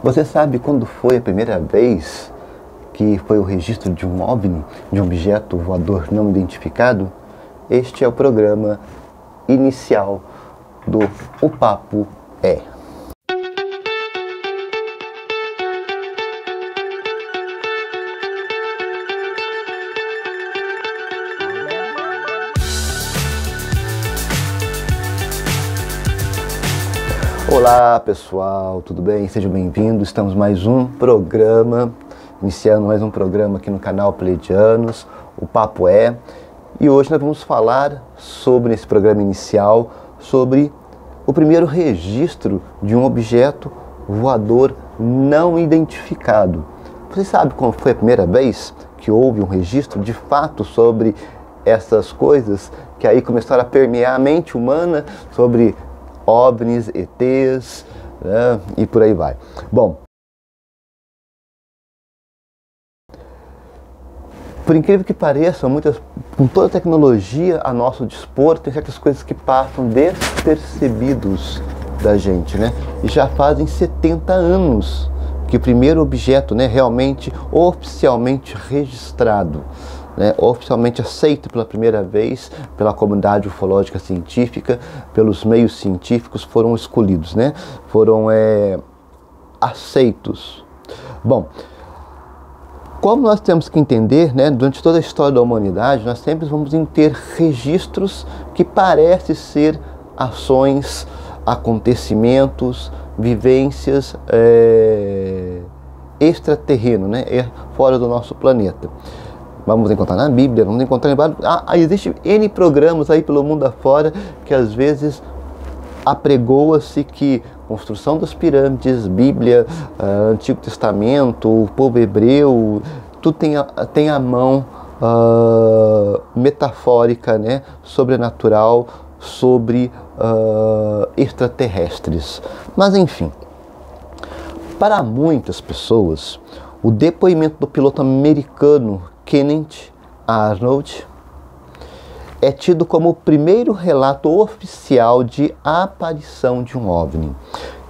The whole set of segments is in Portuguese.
Você sabe quando foi a primeira vez que foi o registro de um OVNI, de um objeto voador não identificado? Este é o programa inicial do O Papo É. Olá pessoal, tudo bem? Sejam bem-vindos. Estamos mais um programa, iniciando mais um programa aqui no canal Pleiadianos, O Papo É. E hoje nós vamos falar sobre, nesse programa inicial, sobre o primeiro registro de um objeto voador não identificado. Você sabe quando foi a primeira vez que houve um registro de fato sobre essas coisas que aí começaram a permear a mente humana, sobre OVNIs, ETs, né, e por aí vai. Bom, por incrível que pareça, com toda a tecnologia a nosso dispor, tem certas coisas que passam despercebidos da gente, né? E já fazem 70 anos que o primeiro objeto, né, realmente, oficialmente registrado, né, oficialmente aceito pela primeira vez pela comunidade ufológica científica, pelos meios científicos, foram escolhidos, né, foram aceitos. Bom, como nós temos que entender, né, durante toda a história da humanidade, nós sempre vamos ter registros que parecem ser ações, acontecimentos, vivências extraterreno, né, fora do nosso planeta. Vamos encontrar na Bíblia, vamos encontrar em vários... Existem N programas aí pelo mundo afora que às vezes apregoa-se que construção das pirâmides, Bíblia, Antigo Testamento, o povo hebreu, tudo tem a mão metafórica, né, sobrenatural, sobre extraterrestres. Mas enfim, para muitas pessoas, o depoimento do piloto americano Kenneth Arnold é tido como o primeiro relato oficial de aparição de um OVNI.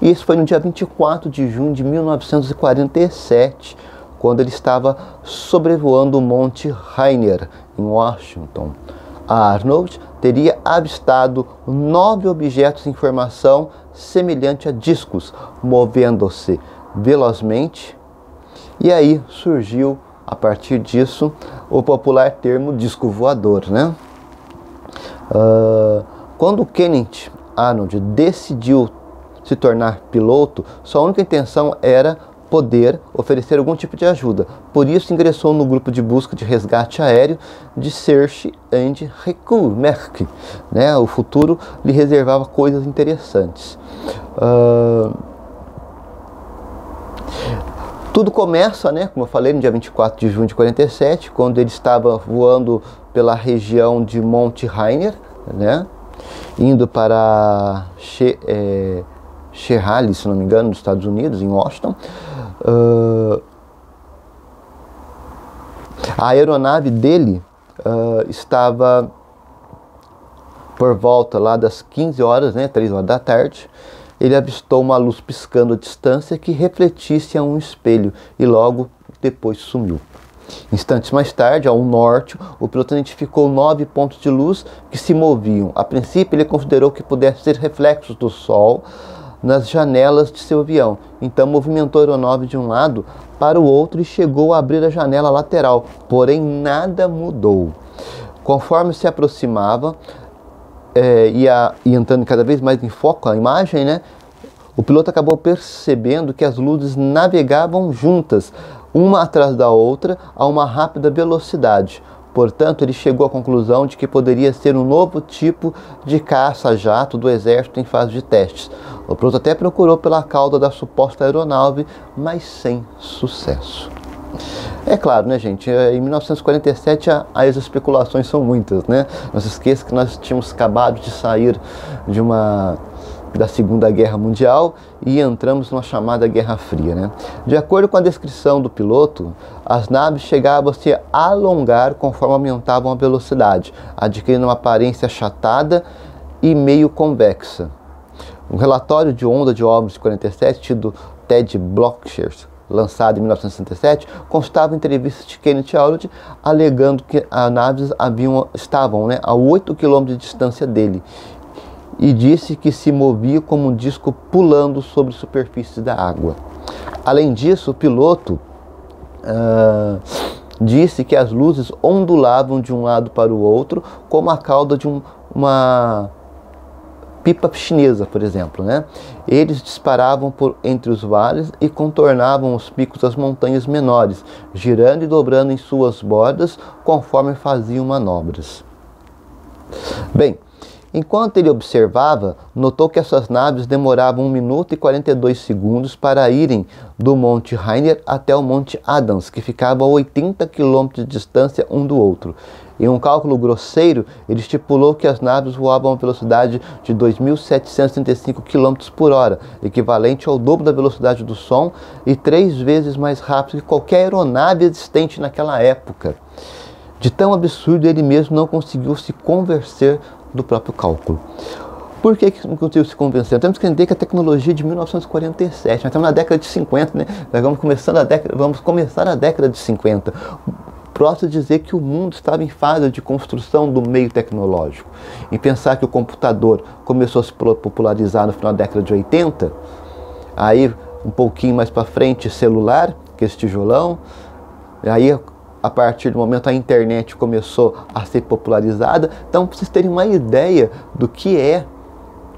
Isso foi no dia 24 de junho de 1947, quando ele estava sobrevoando o Monte Rainier, em Washington. Arnold teria avistado 9 objetos em formação semelhante a discos, movendo-se velozmente, e aí surgiu, a partir disso, o popular termo disco voador, né? Quando Kenneth Arnold decidiu se tornar piloto, sua única intenção era poder oferecer algum tipo de ajuda. Por isso ingressou no grupo de busca de resgate aéreo de Search and Rescue, MERC, né? O futuro lhe reservava coisas interessantes. Tudo começa, né, como eu falei, no dia 24 de junho de 47, quando ele estava voando pela região de Monte Rainier, né, indo para Scherhali, se não me engano, nos Estados Unidos, em Washington. A aeronave dele estava por volta lá das 15 horas, né, 3 horas da tarde. Ele avistou uma luz piscando à distância que refletisse a um espelho e logo depois sumiu. Instantes mais tarde, ao norte, o piloto identificou 9 pontos de luz que se moviam. A princípio, ele considerou que pudessem ser reflexos do sol nas janelas de seu avião. Então, movimentou a aeronave de um lado para o outro e chegou a abrir a janela lateral. Porém, nada mudou. Conforme se aproximava, e entrando cada vez mais em foco a imagem, né, o piloto acabou percebendo que as luzes navegavam juntas, uma atrás da outra, a uma rápida velocidade. Portanto, ele chegou à conclusão de que poderia ser um novo tipo de caça-jato do exército em fase de testes. O piloto até procurou pela cauda da suposta aeronave, mas sem sucesso. É claro, né, gente, em 1947 as especulações são muitas, né? Não se esqueça que nós tínhamos acabado de sair da Segunda Guerra Mundial e entramos numa chamada Guerra Fria, né? De acordo com a descrição do piloto, as naves chegavam a se alongar conforme aumentavam a velocidade, adquirindo uma aparência achatada e meio convexa. Um relatório de onda de ovos de 47, tido Ted Blocher, lançado em 1967, constava em entrevistas de Kenneth Arnold alegando que as naves estavam, né, a 8 km de distância dele, e disse que se movia como um disco pulando sobre a superfície da água. Além disso, o piloto disse que as luzes ondulavam de um lado para o outro, como a cauda de uma pipa chinesa, por exemplo, né? Eles disparavam por entre os vales e contornavam os picos das montanhas menores, girando e dobrando em suas bordas conforme faziam manobras. Bem, enquanto ele observava, notou que essas naves demoravam 1 minuto e 42 segundos para irem do Monte Rainier até o Monte Adams, que ficava a 80 km de distância um do outro. Em um cálculo grosseiro, ele estipulou que as naves voavam a velocidade de 2.735 km por hora, equivalente ao dobro da velocidade do som e 3 vezes mais rápido que qualquer aeronave existente naquela época. De tão absurdo, ele mesmo não conseguiu se convencer do próprio cálculo. Por que não conseguiu se convencer? Temos que entender que a tecnologia é de 1947, nós estamos na década de 50, né? Nós vamos começar a década de 50. Posso dizer que o mundo estava em fase de construção do meio tecnológico. E pensar que o computador começou a se popularizar no final da década de 80, aí um pouquinho mais para frente celular, que é esse tijolão, aí a partir do momento a internet começou a ser popularizada. Então, para vocês terem uma ideia do que é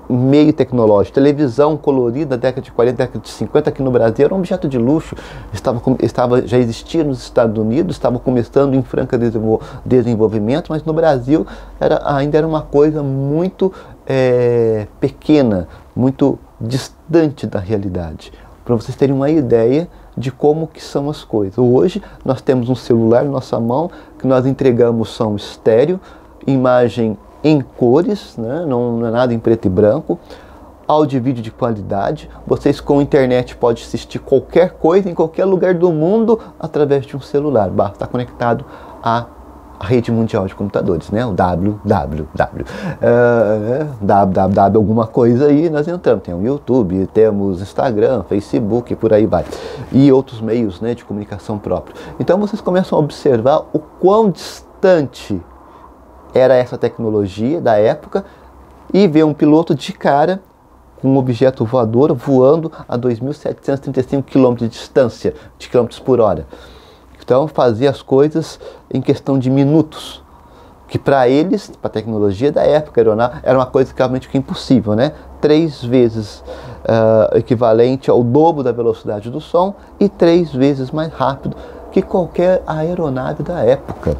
meio tecnológico, televisão colorida, década de 40, década de 50, aqui no Brasil era um objeto de luxo, já existia nos Estados Unidos, estava começando em franca desenvolvimento, mas no Brasil ainda era uma coisa muito pequena, muito distante da realidade. Para vocês terem uma ideia de como que são as coisas. Hoje nós temos um celular na nossa mão que nós entregamos som estéreo, imagem em cores, né? Não é nada em preto e branco, áudio e vídeo de qualidade. Vocês com a internet podem assistir qualquer coisa em qualquer lugar do mundo através de um celular. Basta estar conectado à rede mundial de computadores, né? O www alguma coisa aí nós entramos. Tem o YouTube, temos Instagram, Facebook, por aí vai. E outros meios, né, de comunicação próprio. Então vocês começam a observar o quão distante era essa tecnologia da época e ver um piloto de cara com um objeto voador voando a 2.735 km de distância, de km por hora. Então fazia as coisas em questão de minutos, que para eles, para a tecnologia da época, era uma coisa realmente impossível, né? 3 vezes equivalente ao dobro da velocidade do som e 3 vezes mais rápido que qualquer aeronave da época.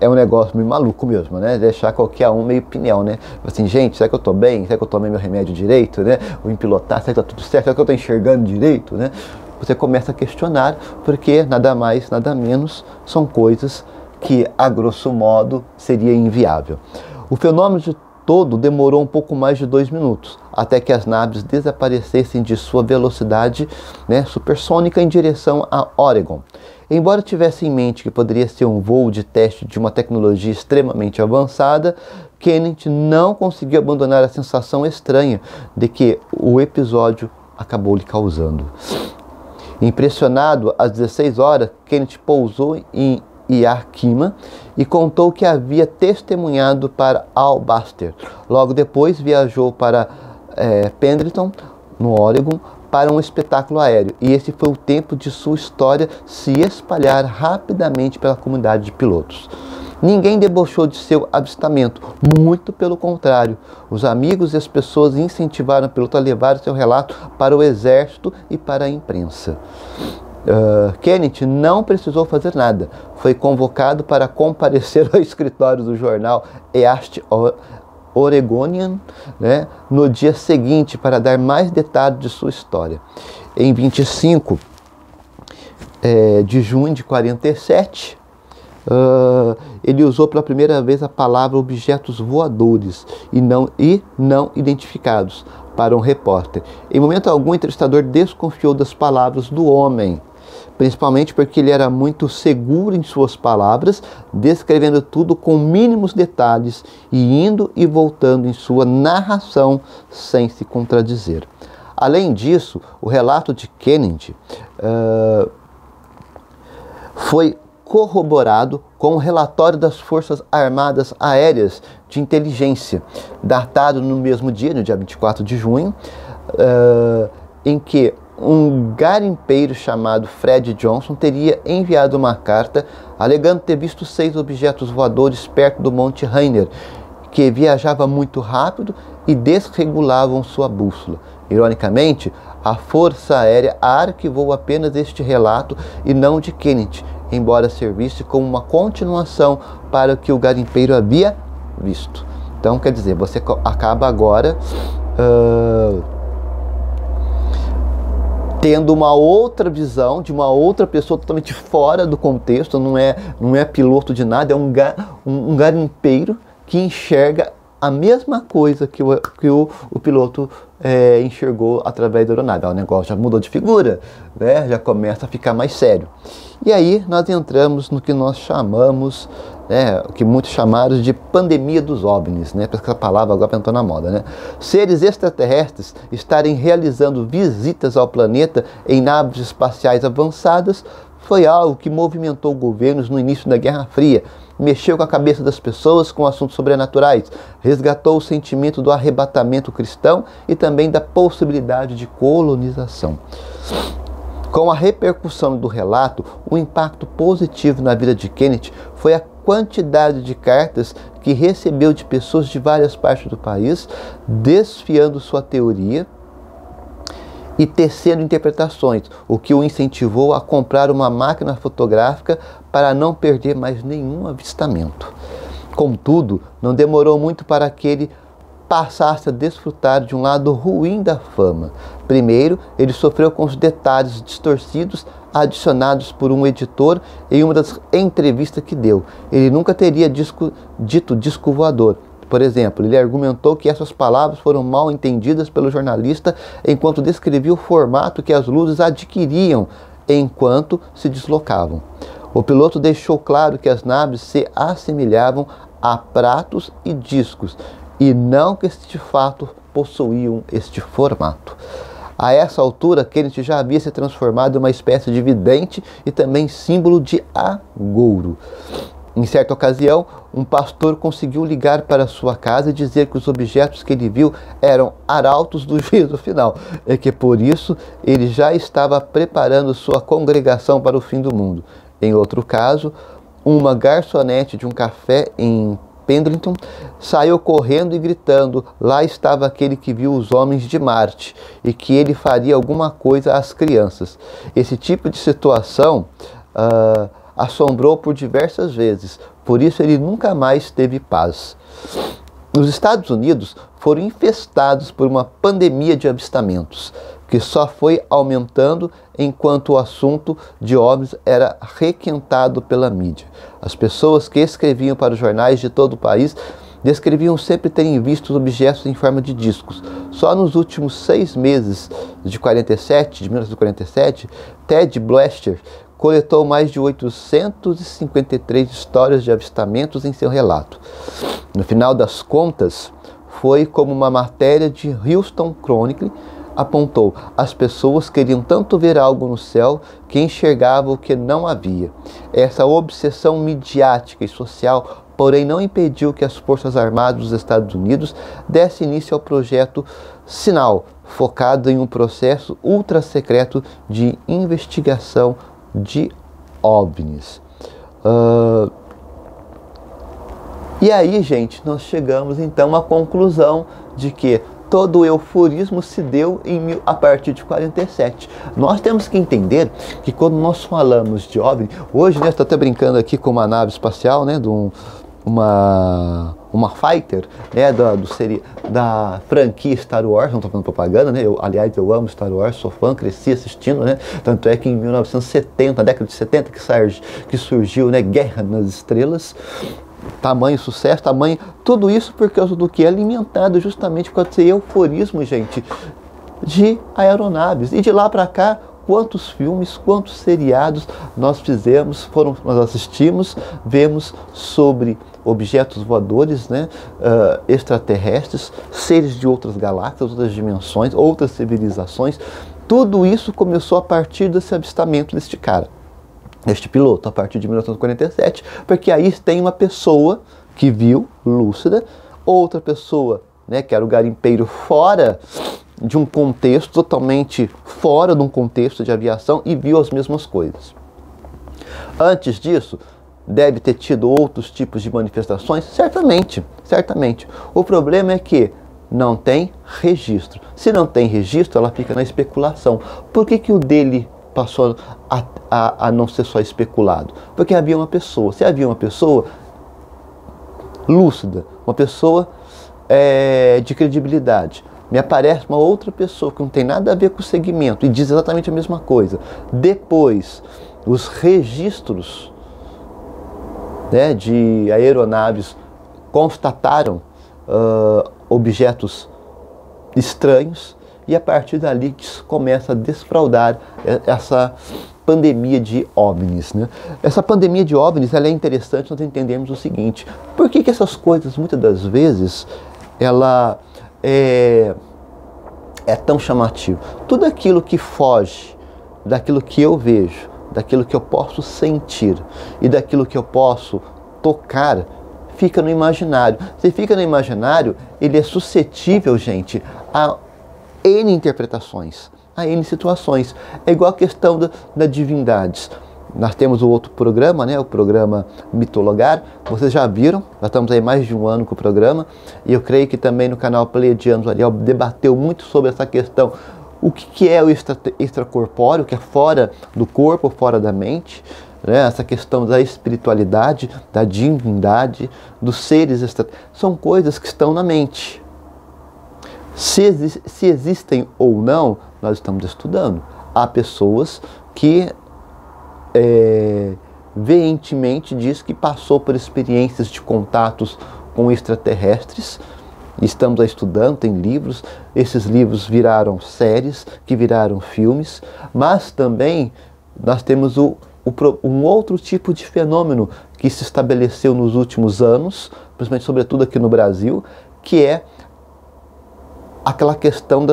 É um negócio meio maluco mesmo, né? Deixar qualquer um meio pneu, né? Assim, gente, será que eu tô bem? Será que eu tomei meu remédio direito, né? Vou empilotar, será que tá tudo certo? Será que eu tô enxergando direito, né? Você começa a questionar, porque nada mais, nada menos são coisas que, a grosso modo, seria inviável. O fenômeno todo demorou um pouco mais de 2 minutos, até que as naves desaparecessem de sua velocidade, né, supersônica em direção a Oregon. Embora tivesse em mente que poderia ser um voo de teste de uma tecnologia extremamente avançada, Kenneth não conseguiu abandonar a sensação estranha de que o episódio acabou lhe causando. Impressionado, às 16 horas, Kenneth pousou em Yakima e contou que havia testemunhado para Al-Baster. Logo depois viajou para Pendleton, no Oregon, para um espetáculo aéreo, e esse foi o tempo de sua história se espalhar rapidamente pela comunidade de pilotos. Ninguém debochou de seu avistamento, muito pelo contrário. Os amigos e as pessoas incentivaram o piloto a levar seu relato para o exército e para a imprensa. Kenneth não precisou fazer nada. Foi convocado para comparecer ao escritório do jornal East Oregonian, né, no dia seguinte para dar mais detalhes de sua história. Em 25 de junho de 47, ele usou pela primeira vez a palavra objetos voadores e não identificados para um repórter. Em momento algum, o entrevistador desconfiou das palavras do homem. principalmente porque ele era muito seguro em suas palavras, descrevendo tudo com mínimos detalhes e indo e voltando em sua narração sem se contradizer. Além disso, o relato de Kennedy foi corroborado com o relatório das Forças Armadas Aéreas de Inteligência, datado no mesmo dia, no dia 24 de junho, em que um garimpeiro chamado Fred Johnson teria enviado uma carta alegando ter visto 6 objetos voadores perto do Monte Rainier, que viajava muito rápido e desregulavam sua bússola. Ironicamente, a Força Aérea arquivou apenas este relato e não de Kennedy, embora servisse como uma continuação para o que o garimpeiro havia visto. Então, quer dizer, você acaba agora tendo uma outra visão de uma outra pessoa totalmente fora do contexto, não é piloto de nada, é um garimpeiro que enxerga a mesma coisa que o piloto enxergou através da aeronave. O negócio já mudou de figura, né? Já começa a ficar mais sério. E aí nós entramos no que nós chamamos, que muitos chamaram de pandemia dos OVNIs, né? Porque essa palavra agora entrou na moda, né? Seres extraterrestres estarem realizando visitas ao planeta em naves espaciais avançadas foi algo que movimentou governos no início da Guerra Fria, mexeu com a cabeça das pessoas com assuntos sobrenaturais, resgatou o sentimento do arrebatamento cristão e também da possibilidade de colonização. Com a repercussão do relato, o impacto positivo na vida de Kennedy foi a quantidade de cartas que recebeu de pessoas de várias partes do país, desfiando sua teoria e tecendo interpretações, o que o incentivou a comprar uma máquina fotográfica para não perder mais nenhum avistamento. Contudo, não demorou muito para que ele passasse a desfrutar de um lado ruim da fama. Primeiro, ele sofreu com os detalhes distorcidos adicionados por um editor em uma das entrevistas que deu. Ele nunca teria dito disco voador. Por exemplo, ele argumentou que essas palavras foram mal entendidas pelo jornalista enquanto descrevia o formato que as luzes adquiriam enquanto se deslocavam. O piloto deixou claro que as naves se assemelhavam a pratos e discos, e não que este fato possuíam este formato. A essa altura, Kennedy já havia se transformado em uma espécie de vidente e também símbolo de agouro. Em certa ocasião, um pastor conseguiu ligar para sua casa e dizer que os objetos que ele viu eram arautos do juízo final, e que por isso ele já estava preparando sua congregação para o fim do mundo. Em outro caso, uma garçonete de um café em Pendleton saiu correndo e gritando: lá estava aquele que viu os homens de Marte e que ele faria alguma coisa às crianças. Esse tipo de situação assombrou por diversas vezes, por isso ele nunca mais teve paz. Os Estados Unidos foram infestados por uma pandemia de avistamentos, que só foi aumentando enquanto o assunto de OVNIs era requentado pela mídia. As pessoas que escreviam para os jornais de todo o país descreviam sempre terem visto objetos em forma de discos. Só nos últimos 6 meses de 1947, Ted Blaster coletou mais de 853 histórias de avistamentos em seu relato. No final das contas, foi como uma matéria de Houston Chronicle apontou: as pessoas queriam tanto ver algo no céu que enxergavam o que não havia. Essa obsessão midiática e social, porém, não impediu que as Forças Armadas dos Estados Unidos dessem início ao projeto Sinal, focado em um processo ultra secreto de investigação de OVNIs. E aí, gente, nós chegamos então à conclusão de que todo o euforismo se deu a partir de 47. Nós temos que entender que quando nós falamos de OVNI, hoje, né, estou até brincando aqui com uma nave espacial, né, uma fighter, né, da franquia Star Wars, não estou fazendo propaganda, né? Aliás, eu amo Star Wars, sou fã, cresci assistindo, né? Tanto é que em 1970, década de 70, que surgiu, né, Guerra nas Estrelas. Tamanho sucesso, tudo isso por causa do que é alimentado justamente por causa desse euforismo, gente, de aeronaves. E de lá para cá, quantos filmes, quantos seriados nós nós assistimos, vemos sobre objetos voadores, né, extraterrestres, seres de outras galáxias, outras dimensões, outras civilizações. Tudo isso começou a partir desse avistamento deste cara, deste piloto, a partir de 1947, porque aí tem uma pessoa que viu, lúcida, outra pessoa, né, que era o garimpeiro, fora de um contexto, totalmente fora de um contexto de aviação, e viu as mesmas coisas. Antes disso, deve ter tido outros tipos de manifestações? Certamente, certamente. O problema é que não tem registro. Se não tem registro, ela fica na especulação. Por que o dele passou a não ser só especulado? Porque havia uma pessoa. Se havia uma pessoa lúcida, uma pessoa de credibilidade, me aparece uma outra pessoa que não tem nada a ver com o segmento e diz exatamente a mesma coisa. Depois, os registros, né, de aeronaves constataram objetos estranhos, e a partir dali começa a desfraudar essa pandemia de OVNIs, né? Essa pandemia de OVNIs, ela é interessante nós entendermos o seguinte: por que essas coisas, muitas das vezes, ela é tão chamativo? Tudo aquilo que foge daquilo que eu vejo, daquilo que eu posso sentir e daquilo que eu posso tocar, fica no imaginário. Se fica no imaginário, ele é suscetível, gente, a N interpretações, a N situações. É igual a questão das divindades. Nós temos o outro programa, né, o programa Mitologar. Vocês já viram, nós estamos aí mais de um ano com o programa, e eu creio que também no canal Pleiadianos Ariel debateu muito sobre essa questão. O que é o extracorpóreo, que é fora do corpo, fora da mente, né? Essa questão da espiritualidade, da divindade, dos seres são coisas que estão na mente. Se existem ou não, nós estamos estudando. Há pessoas que veementemente diz que passou por experiências de contatos com extraterrestres. Estamos estudando, tem livros, esses livros viraram séries, que viraram filmes, mas também nós temos um outro tipo de fenômeno que se estabeleceu nos últimos anos, principalmente, sobretudo aqui no Brasil, que é aquela questão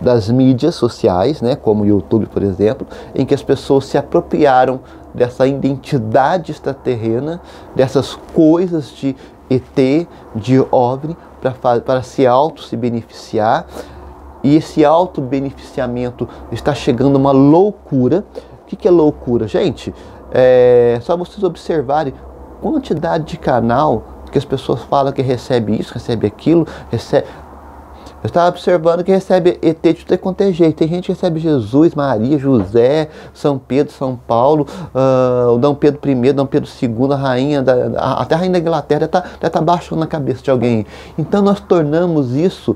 das mídias sociais, né, como o YouTube, por exemplo, em que as pessoas se apropriaram dessa identidade extraterrena, dessas coisas de ET, de OVNI, para se beneficiar. E esse auto-beneficiamento está chegando a uma loucura. O que é loucura? Gente, só vocês observarem a quantidade de canal que as pessoas falam que recebe isso, recebe aquilo, recebe... Eu estava observando que recebe ET de tudo quanto é jeito. Tem gente que recebe Jesus, Maria, José, São Pedro, São Paulo, o Dom Pedro I, Dom Pedro II, a rainha, até a rainha da Inglaterra já tá baixando na cabeça de alguém. Então nós tornamos isso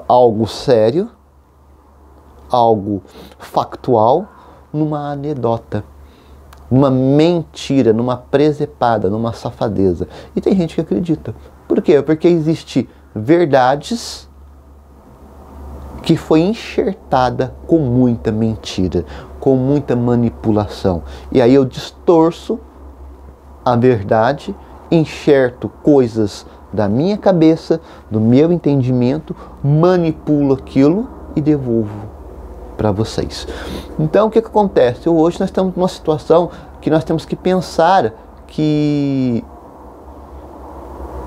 algo sério, algo factual, numa anedota, numa mentira, numa presepada, numa safadeza. E tem gente que acredita. Por quê? Porque existe verdades que foi enxertada com muita mentira, com muita manipulação. E aí eu distorço a verdade, enxerto coisas da minha cabeça, do meu entendimento, manipulo aquilo e devolvo para vocês. Então o que acontece? Hoje nós estamos numa situação que nós temos que pensar que...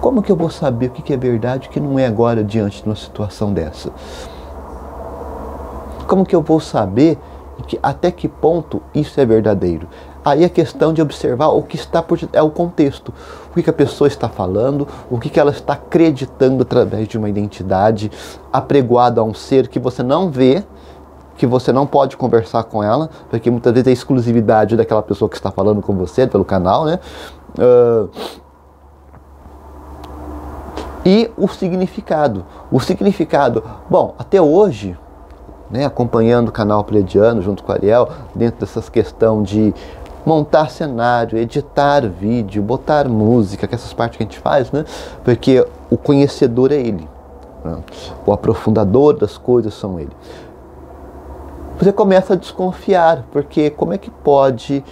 Como que eu vou saber o que é verdade e o que não é agora diante de uma situação dessa? Como que eu vou saber até que ponto isso é verdadeiro? Aí a questão de observar o que está por é o contexto. O que a pessoa está falando, o que ela está acreditando através de uma identidade, apregoado a um ser que você não vê, que você não pode conversar com ela, porque muitas vezes é a exclusividade daquela pessoa que está falando com você, pelo canal, né? E o significado. O significado, bom, até hoje, né, acompanhando o canal Pleiadiano junto com o Ariel, dentro dessas questões de montar cenário, editar vídeo, botar música, que essas partes que a gente faz, né? Porque o conhecedor é ele, né? O aprofundador das coisas são ele. você começa a desconfiar, porque como é que pode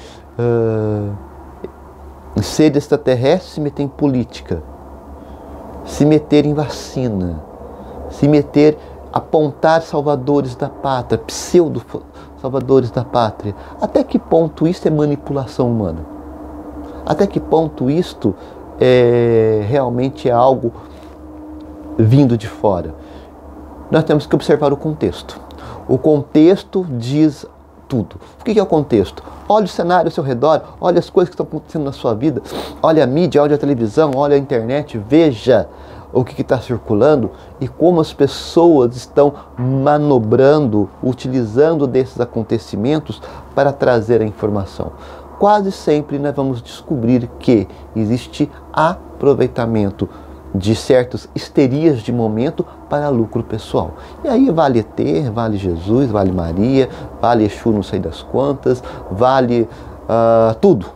ser extraterrestre se meter em política, se meter em vacina, se meter, apontar salvadores da pátria, pseudo-salvadores da pátria? Até que ponto isso é manipulação humana? Até que ponto isto realmente é algo vindo de fora? Nós temos que observar o contexto. O contexto diz tudo. O que é o contexto? Olha o cenário ao seu redor, olha as coisas que estão acontecendo na sua vida, olha a mídia, olha a televisão, olha a internet, veja o que está circulando e como as pessoas estão manobrando, utilizando desses acontecimentos para trazer a informação. Quase sempre nós vamos descobrir que existe aproveitamento de certas histerias de momento para lucro pessoal. E aí vale ET, vale Jesus, vale Maria, vale Exu não sei das quantas, vale tudo.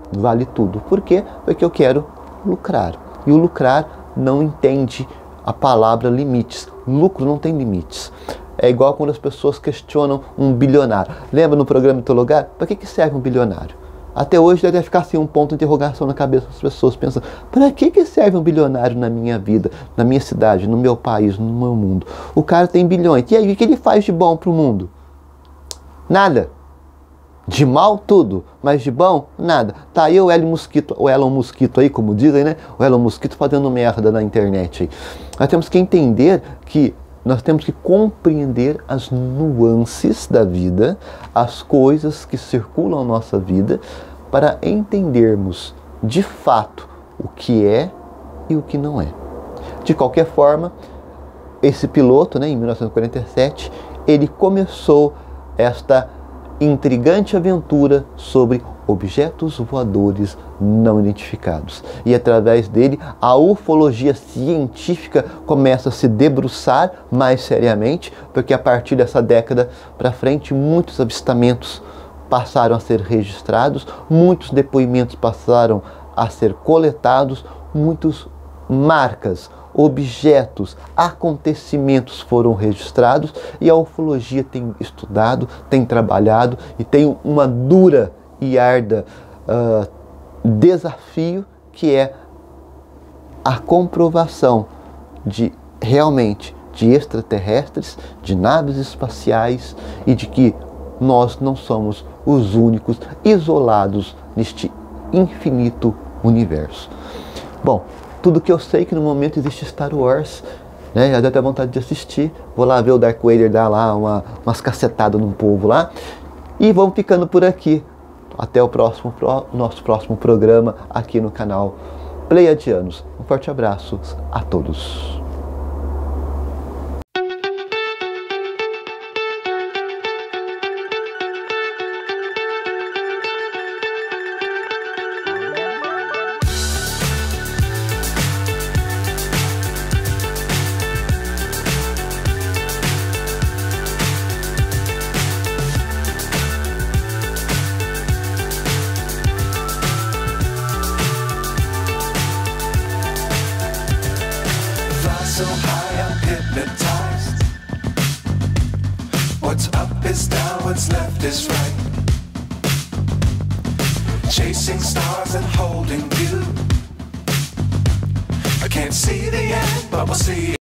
Vale tudo. Por quê? Porque eu quero lucrar. E o lucrar não entende a palavra limites. Lucro não tem limites. É igual quando as pessoas questionam um bilionário. Lembra no programa Mitologar? Para que serve um bilionário? Até hoje deve ficar assim um ponto de interrogação na cabeça das pessoas, pensando, para que serve um bilionário na minha vida, na minha cidade, no meu país, no meu mundo? O cara tem bilhões, e aí o que ele faz de bom para o mundo? Nada. De mal, tudo, mas de bom, nada. Tá aí o Elon Mosquito aí, como dizem, né? O Elon Mosquito fazendo merda na internet aí. Nós temos que entender que nós temos que compreender as nuances da vida, as coisas que circulam a nossa vida, para entendermos de fato o que é e o que não é. De qualquer forma, esse piloto, né, em 1947, ele começou esta intrigante aventura sobre objetos voadores não identificados. E através dele, a ufologia científica começa a se debruçar mais seriamente, porque a partir dessa década para frente, muitos avistamentos passaram a ser registrados, muitos depoimentos passaram a ser coletados, muitas marcas, objetos, acontecimentos foram registrados e a ufologia tem estudado, tem trabalhado e tem uma dura e árduo desafio, que é a comprovação de realmente de extraterrestres, de naves espaciais e de que nós não somos os únicos isolados neste infinito universo. Bom, tudo que eu sei é que no momento existe Star Wars, né? Já deu até vontade de assistir. Vou lá ver o Darth Vader dar lá umas cacetadas num povo lá. E vamos ficando por aqui. Até o nosso próximo programa aqui no canal Pleiadianos. Um forte abraço a todos. So high I'm hypnotized. What's up is down, what's left is right. Chasing stars and holding you. I can't see the end, but we'll see.